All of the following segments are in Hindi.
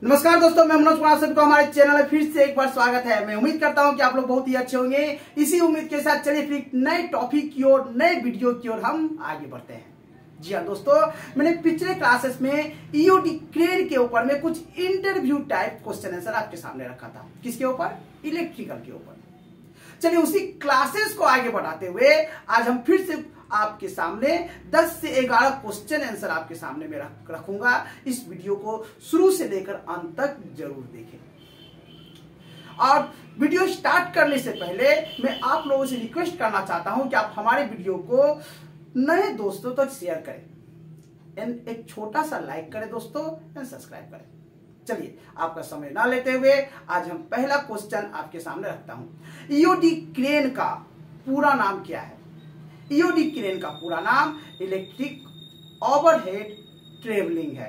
नमस्कार दोस्तों, मैं मनोज कुमार सबको हमारे चैनल में फिर से एक बार स्वागत है। मैं उम्मीद करता हूं कि आप लोग बहुत ही अच्छे होंगे। इसी उम्मीद के साथ चलिए फिर नए टॉपिक की ओर, नए वीडियो की ओर हम आगे बढ़ते हैं। जी हाँ दोस्तों, मैंने पिछले क्लासेस में ईओडी क्रेन के ऊपर में कुछ इंटरव्यू टाइप क्वेश्चन आंसर आपके सामने रखा था। किसके ऊपर? इलेक्ट्रिकल के ऊपर। चलिए उसी क्लासेस को आगे बढ़ाते हुए आज हम फिर से आपके सामने 10 से 11 क्वेश्चन आंसर आपके सामने में रखूंगा। इस वीडियो को शुरू से लेकर अंत तक जरूर देखें। और वीडियो स्टार्ट करने से पहले मैं आप लोगों से रिक्वेस्ट करना चाहता हूं कि आप हमारे वीडियो को नए दोस्तों तक शेयर करें, एक छोटा सा लाइक करें दोस्तों, एंड सब्सक्राइब करें। चलिए आपका समय ना लेते हुए आज हम पहला क्वेश्चन आपके सामने रखता हूं। ईओडी क्रेन का पूरा नाम क्या है? ईओडी क्रेन का पूरा नाम इलेक्ट्रिक ओवरहेड ट्रेवलिंग है।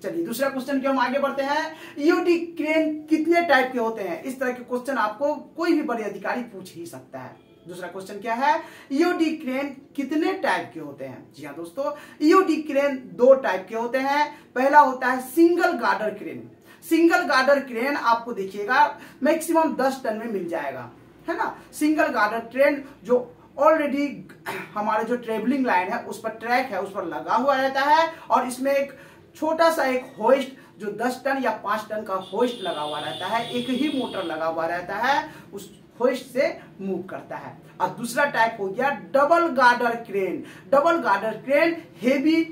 चलिए दूसरा क्वेश्चन की हम आगे बढ़ते हैं। ईओडी क्रेन कितने टाइप के होते हैं? इस तरह के क्वेश्चन आपको कोई भी बड़े अधिकारी पूछ ही सकता है। दूसरा क्वेश्चन क्या है? ईओडी क्रेन कितने टाइप के होते हैं? जी हाँ दोस्तों, ईओडी क्रेन दो टाइप के होते हैं। पहला होता है single girder crane. Single girder crane आपको देखिएगा मैक्सिमम 10 टन में मिल जाएगा, है ना। सिंगल गार्डर ट्रेन जो ऑलरेडी हमारे जो ट्रेवलिंग लाइन है उस पर ट्रैक है, उस पर लगा हुआ रहता है और इसमें एक छोटा सा एक होइस्ट जो 10 टन या 5 टन का होइस्ट लगा हुआ रहता है, एक ही मोटर लगा हुआ रहता है, उस होइस्ट से मूव करता है। और दूसरा टाइप हो गया double girder crane. Double girder crane heavy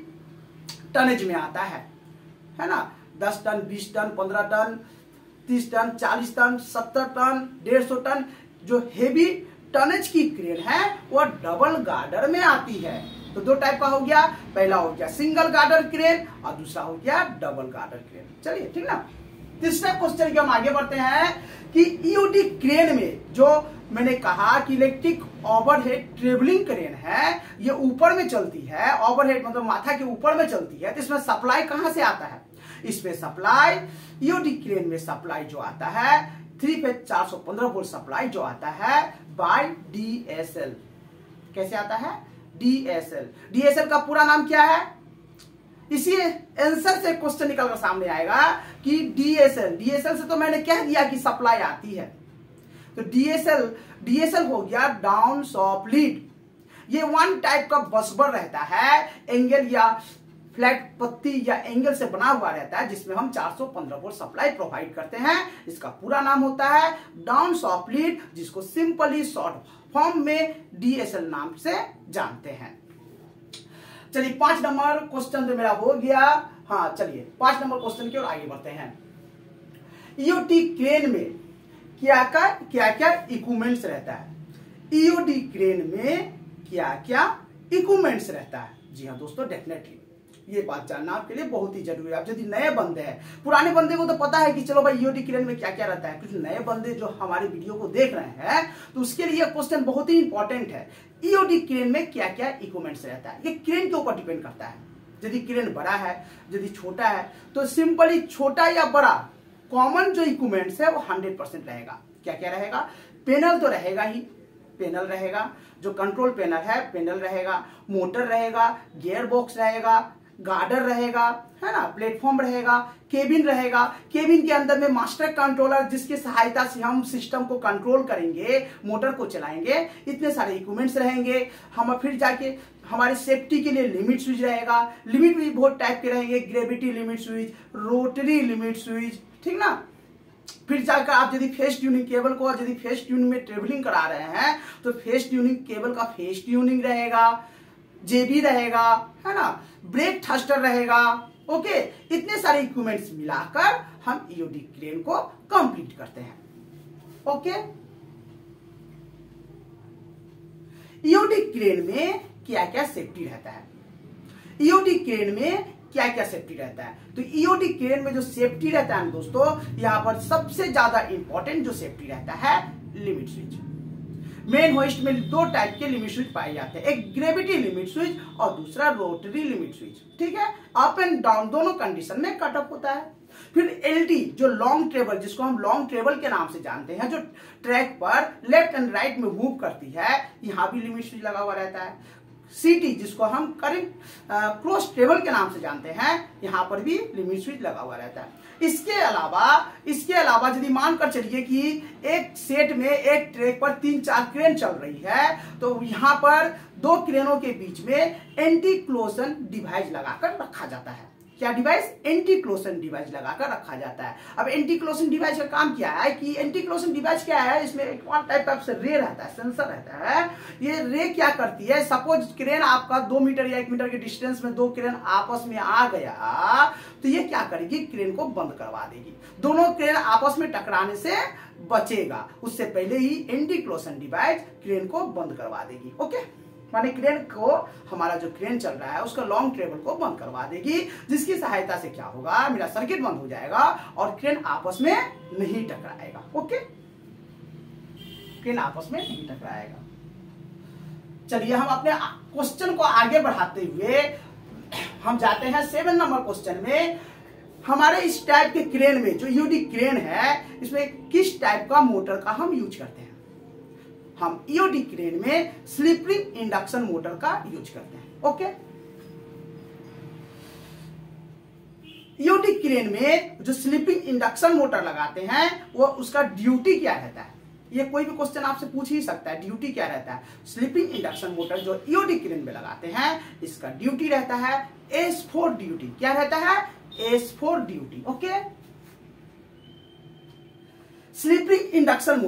tonnage में आता है ना। 10 ton, 20 ton, 15 ton, 30 ton, 40 ton, 70 ton, 150 ton जो हेवी टनेज की क्रेन है वह डबल गार्डर में आती है। तो दो टाइप का हो गया, पहला हो गया सिंगल गार्डर क्रेन और दूसरा हो गया डबल गार्डर क्रेन। चलिए ठीक ना। तीसरा क्वेश्चन की हम आगे बढ़ते हैं कि ईओडी क्रेन में जो मैंने कहा कि इलेक्ट्रिक ओवरहेड ट्रेवलिंग क्रेन है, ये ऊपर में चलती है। ओवरहेड मतलब माथा के ऊपर में चलती है, तो इसमें सप्लाई कहां से आता है? इसमें सप्लाई ईओडी क्रेन में सप्लाई जो आता है 3 फेज 415 वोल्ट सप्लाई जो आता है बाय डीएसएल। कैसे आता है? डीएसएल। डीएसएल का पूरा नाम क्या है? इसी आंसर से क्वेश्चन निकलकर सामने आएगा कि डीएसएल। डीएसएल से तो मैंने कह दिया कि सप्लाई आती है। तो डीएसएल हो गया डाउन सॉप लीड। ये वन टाइप का बसबर रहता है, एंगल या फ्लैट पत्ती या एंगल से बना हुआ रहता है, जिसमें हम 415 वोल्ट सप्लाई प्रोवाइड करते हैं। इसका पूरा नाम होता है डाउन सॉप लीड, जिसको सिंपली शॉर्ट फॉर्म में डीएसएल नाम से जानते हैं। चलिए 5 नंबर क्वेश्चन तो मेरा हो गया। हाँ चलिए 5 नंबर क्वेश्चन की ओर आगे बढ़ते हैं। ईओडी क्रेन में क्या क्या इक्विपमेंट्स रहता है? ईओडी क्रेन में क्या क्या इक्विपमेंट्स रहता है? जी हाँ दोस्तों, डेफिनेटली ये बात जानना आपके लिए बहुत ही जरूरी है। आप यदि नए बंदे हैं, पुराने बंदे को तो पता है कि चलो भाई ईओडी क्रेन में क्या क्या रहता है। कुछ नए बंदे जो हमारे वीडियो को देख रहे हैं तो उसके लिए क्वेश्चन बहुत ही इंपॉर्टेंट है। ईओडी क्रेन में क्या क्या इक्विपमेंट्स रहता है? ये क्रेन के ऊपर डिपेंड करता है। यदि क्रेन बड़ा है, यदि छोटा है, तो सिंपली छोटा या बड़ा कॉमन जो इक्विपमेंट्स है वो 100% रहेगा। क्या क्या रहेगा? पैनल तो रहेगा ही, पैनल रहेगा, जो कंट्रोल पैनल है पैनल रहेगा, मोटर रहेगा, गियर बॉक्स रहेगा, गार्डर रहेगा, है ना, प्लेटफॉर्म रहेगा, केबिन रहेगा। केबिन के अंदर में मास्टर कंट्रोलर जिसकी सहायता से हम सिस्टम को कंट्रोल करेंगे, मोटर को चलाएंगे। इतने सारे इक्विपमेंट्स रहेंगे। हम फिर जाके हमारे सेफ्टी के लिए लिमिट स्विच रहेगा। लिमिट भी बहुत टाइप के रहेंगे, gravity limit switch, rotary limit switch, ठीक ना। फिर जाकर आप यदि फेस ट्यूनिंग केबल को यदि फेस ट्यूनिंग में ट्रेवलिंग करा रहे हैं तो फेस ट्यूनिंग केबल का फेस ट्यूनिंग रहेगा, जेबी रहेगा, है ना, ब्रेक थ्रस्टर रहेगा। ओके, इतने सारे इक्विपमेंट्स मिलाकर हम ईओडी क्रेन को कंप्लीट करते हैं। ओके, ईओडी क्रेन में क्या क्या सेफ्टी रहता है? ईओडी क्रेन में क्या क्या सेफ्टी रहता है? तो ईओडी क्रेन में जो सेफ्टी रहता है दोस्तों, यहां पर सबसे ज्यादा इंपॉर्टेंट जो सेफ्टी रहता है लिमिट स्विच। मेन होइस्ट में दो टाइप के लिमिट स्विच पाए जाते हैं, एक ग्रेविटी लिमिट स्विच और दूसरा रोटरी लिमिट स्विच। ठीक है, अप एंड डाउन दोनों कंडीशन में कट ऑफ होता है। फिर एलटी जो लॉन्ग ट्रेवल, जिसको हम लॉन्ग ट्रेवल के नाम से जानते हैं, जो ट्रैक पर लेफ्ट एंड राइट में मूव करती है, यहां भी लिमिट स्विच लगा हुआ रहता है। सीटी जिसको हम करंट क्रॉस टेबल के नाम से जानते हैं, यहां पर भी लिमिट स्विच लगा हुआ रहता है। इसके अलावा यदि मानकर चलिए कि एक सेट में एक ट्रैक पर 3-4 क्रेन चल रही है तो यहां पर 2 क्रेनों के बीच में एंटी क्लोजन डिवाइस लगाकर रखा जाता है। क्या डिवाइस? एंटी क्लोजन डिवाइस लगाकर रखा जाता है। अब एंटी क्लोजन डिवाइस का काम क्या है कि एंटी क्लोजन डिवाइस क्या है, इसमें एक टाइप ऑफ रे रहता है, सेंसर रहता है। ये रे क्या करती है, सपोज क्रेन आपका 2 मीटर या 1 मीटर के डिस्टेंस में 2 क्रेन आपस में आ गया तो ये क्या करेगी, क्रेन को बंद करवा देगी। दोनों क्रेन आपस में टकराने से बचेगा, उससे पहले ही एंटी क्लोजन डिवाइस क्रेन को बंद करवा देगी। ओके, माने क्रेन को, हमारा जो क्रेन चल रहा है उसका लॉन्ग ट्रेवल को बंद करवा देगी, जिसकी सहायता से क्या होगा, मेरा सर्किट बंद हो जाएगा और क्रेन आपस में नहीं टकराएगा। ओके, क्रेन आपस में नहीं टकराएगा। चलिए हम अपने क्वेश्चन को आगे बढ़ाते हुए हम जाते हैं 7 नंबर क्वेश्चन में। हमारे इस टाइप के क्रेन में, जो ईओडी क्रेन है, इसमें किस टाइप का मोटर का हम यूज करते हैं? हम ईओडी क्रेन में स्लिपिंग इंडक्शन मोटर का यूज करते हैं। ओके, ईओडी क्रेन में जो स्लिपिंग इंडक्शन मोटर लगाते हैं वो उसका ड्यूटी क्या रहता है? ये कोई भी क्वेश्चन आपसे पूछ ही सकता है, ड्यूटी क्या रहता है? स्लिपिंग इंडक्शन मोटर जो ईओडी क्रेन में लगाते हैं इसका ड्यूटी रहता है S4 ड्यूटी। क्या रहता है? S4 duty. Okay, slipping induction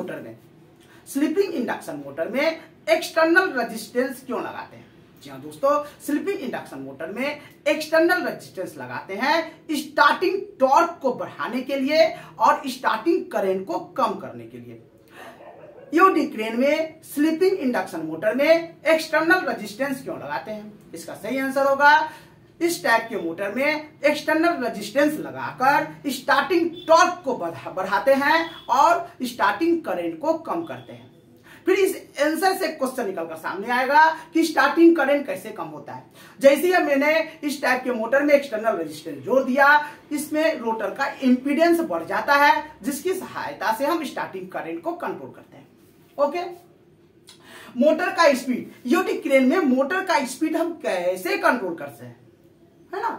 motor में एक्सटर्नल रेजिस्टेंस क्यों लगाते हैं? जी हाँ दोस्तों, स्लिपिंग इंडक्शन मोटर में एक्सटर्नल रेजिस्टेंस लगाते हैं स्टार्टिंग टॉर्क को बढ़ाने के लिए और स्टार्टिंग करंट को कम करने के लिए। ईओडी क्रेन में स्लिपिंग इंडक्शन मोटर में एक्सटर्नल रेजिस्टेंस क्यों लगाते हैं? इसका सही आंसर होगा, इस टाइप के मोटर में एक्सटर्नल रेजिस्टेंस लगाकर स्टार्टिंग टॉर्क को बढ़ाते हैं और स्टार्टिंग करंट को कम करते हैं। फिर इस आंसर से क्वेश्चन निकलकर सामने आएगा कि स्टार्टिंग करंट कैसे कम होता है। जैसे ही मैंने इस टाइप के मोटर में एक्सटर्नल रेजिस्टेंस जोड़ दिया, इसमें रोटर का इंपीडेंस बढ़ जाता है, जिसकी सहायता से हम स्टार्टिंग करंट को कंट्रोल करते हैं। ओके, मोटर का स्पीड, ईओडी क्रेन में मोटर का स्पीड हम कैसे कंट्रोल करते हैं, है ना?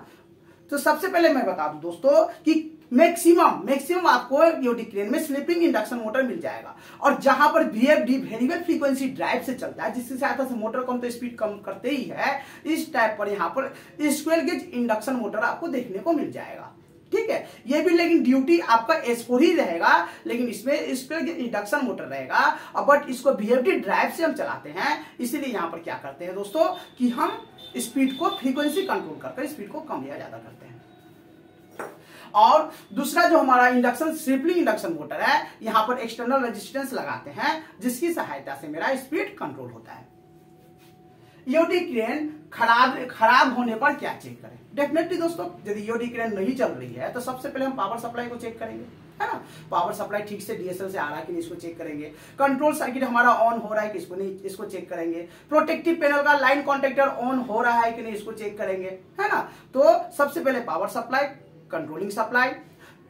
तो सबसे पहले मैं बता दूं दोस्तों कि मैक्सिमम आपको ईओडी क्रेन में स्लिपिंग इंडक्शन मोटर मिल जाएगा, और जहां पर VFD वेरिएबल फ्रीक्वेंसी ड्राइव से चलता है, जिसकी सहायता से मोटर कम तो स्पीड कम करते ही है, इस टाइप पर यहाँ पर स्क्वेयर गेज इंडक्शन मोटर आपको देखने को मिल जाएगा। ठीक है, ये भी लेकिन ड्यूटी आपका S4 ही रहेगा, लेकिन इसमें स्क्वेयर गेज इंडक्शन मोटर रहेगा, बट इसको VFD ड्राइव से हम चलाते हैं, इसीलिए यहाँ पर क्या करते हैं दोस्तों कि हम स्पीड को फ्रीक्वेंसी कंट्रोल करके स्पीड को कम या ज्यादा करते हैं। और दूसरा जो हमारा इंडक्शन स्लिपिंग इंडक्शन मोटर है, यहां पर एक्सटर्नल रेजिस्टेंस लगाते हैं, जिसकी सहायता से मेरा स्पीड कंट्रोल होता है। ईओडी क्रेन खराब होने पर क्या चेक करें? डेफिनेटली दोस्तों, यदि ईओडी क्रेन नहीं चल रही है तो सबसे पहले हम पावर सप्लाई को चेक करेंगे, है ना? पावर सप्लाई ठीक से DSL से आ रहा है कि नहीं, इसको चेक करेंगे। कंट्रोल सर्किट हमारा ऑन हो रहा है कि इसको नहीं, इसको चेक करेंगे। प्रोटेक्टिव पैनल का लाइन कॉन्टेक्टर ऑन हो रहा है कि नहीं, इसको चेक करेंगे, है ना? तो सबसे पहले power supply, controlling supply,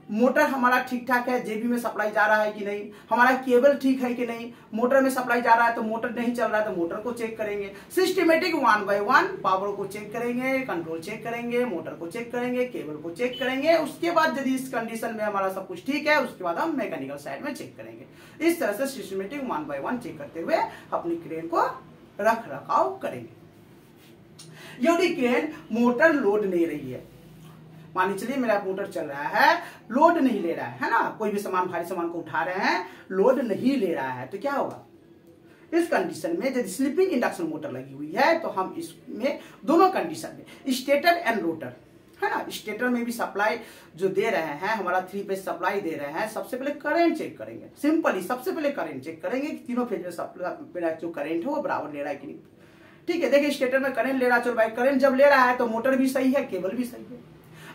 motor हमारा ठीक ठाक है, जेबी में सप्लाई जा रहा है कि नहीं, हमारा केबल ठीक है कि नहीं, मोटर में सप्लाई जा रहा है तो मोटर नहीं चल रहा है तो मोटर को चेक करेंगे। सिस्टमेटिक 1 by 1 पावर को चेक करेंगे, कंट्रोल चेक करेंगे, मोटर को चेक करेंगे, केबल को चेक करेंगे। उसके बाद यदि इस कंडीशन में हमारा सब कुछ ठीक है, उसके बाद हम मैकेनिकल साइड में चेक करेंगे। इस तरह से सिस्टमेटिक 1 by 1 चेक करते हुए अपनी क्रेन को रख रखाव करेंगे। यदि क्रेन मोटर लोड नहीं रही है, मान चलिए मेरा मोटर चल रहा है, लोड नहीं ले रहा है ना, कोई भी सामान, भारी सामान को उठा रहे हैं, लोड नहीं ले रहा है, तो क्या होगा? इस कंडीशन में यदि स्लिपिंग इंडक्शन मोटर लगी हुई है तो हम इसमें दोनों कंडीशन में स्टेटर एंड रोटर, है ना, स्टेटर में भी सप्लाई जो दे रहे हैं, हमारा 3 फेज सप्लाई दे रहे हैं, सबसे पहले करंट चेक करेंगे। सिंपली सबसे पहले करंट चेक करेंगे कि तीनों फेज में सप्लाई जो करंट है वो बराबर ले रहा है कि नहीं। ठीक है, देखिए स्टेटर में करंट ले रहा है, चलो भाई करंट जब ले रहा है तो मोटर भी सही है, केबल भी सही है।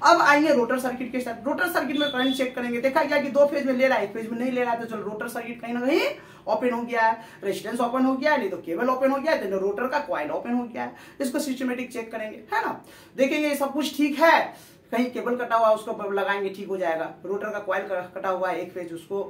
अब आएंगे रोटर सर्किट के साथ। रोटर सर्किट में करंट चेक करेंगे, देखा गया कि 2 फेज में ले रहा है, 1 फेज में नहीं ले रहा है, तो चलो रोटर सर्किट कहीं ना कहीं ओपन हो गया है, रेजिस्टेंस ओपन हो गया है, नहीं तो केबल ओपन हो गया है, तो रोटर का कॉइल ओपन हो गया है। इसको सिस्टमेटिक चेक करेंगे, है ना, देखेंगे सब कुछ ठीक है, कहीं केबल कटा हुआ उसको लगाएंगे, ठीक हो जाएगा। रोटर का कॉइल कटा हुआ है 1 फेज, उसको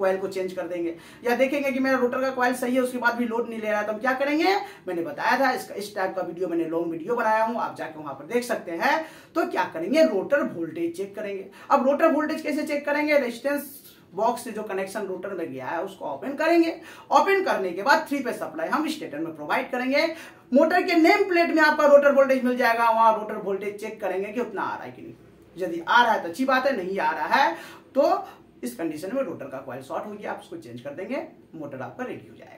कॉइल को चेंज कर देंगे, या देखेंगे कि मेरा रोटर का कॉइल सही है उसके बाद भी लोड नहीं ले रहा है, तो हम क्या करेंगे, मैंने बताया था इसका इस टाइप का वीडियो मैंने लॉन्ग वीडियो बनाया हूं, आप जाके वहां पर देख सकते हैं। तो क्या करेंगे, रोटर वोल्टेज चेक करेंगे। अब रोटर वोल्टेज कैसे चेक करेंगे, रेजिस्टेंस बॉक्स से जो कनेक्शन रोटर में गया है उसको ओपन करेंगे। ओपन करने के बाद 3 फेज सप्लाई हम स्टेटर में प्रोवाइड करेंगे। मोटर के नेम प्लेट में आपका रोटर वोल्टेज मिल जाएगा, वहां रोटर वोल्टेज चेक करेंगे कि उतना आ रहा है कि नहीं। यदि आ रहा है तो अच्छी बात है, नहीं आ रहा है तो इस कंडीशन में रोटर का कॉइल शॉर्ट हो गया, आप उसको चेंज कर देंगे, मोटर आपका रेडी हो जाएगा।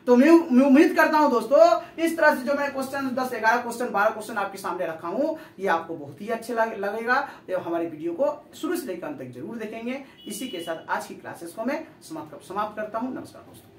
तो मैं उम्मीद करता हूं दोस्तों इस तरह से जो मैं क्वेश्चन 10, 11 क्वेश्चन, 12 क्वेश्चन आपके सामने रखा हूं, ये आपको बहुत ही अच्छे लगेगा। तो हमारे वीडियो को शुरू से लेकर अंत तक जरूर देखेंगे। इसी के साथ आज की क्लासेस को मैं समाप्त करता हूं। नमस्कार दोस्तों।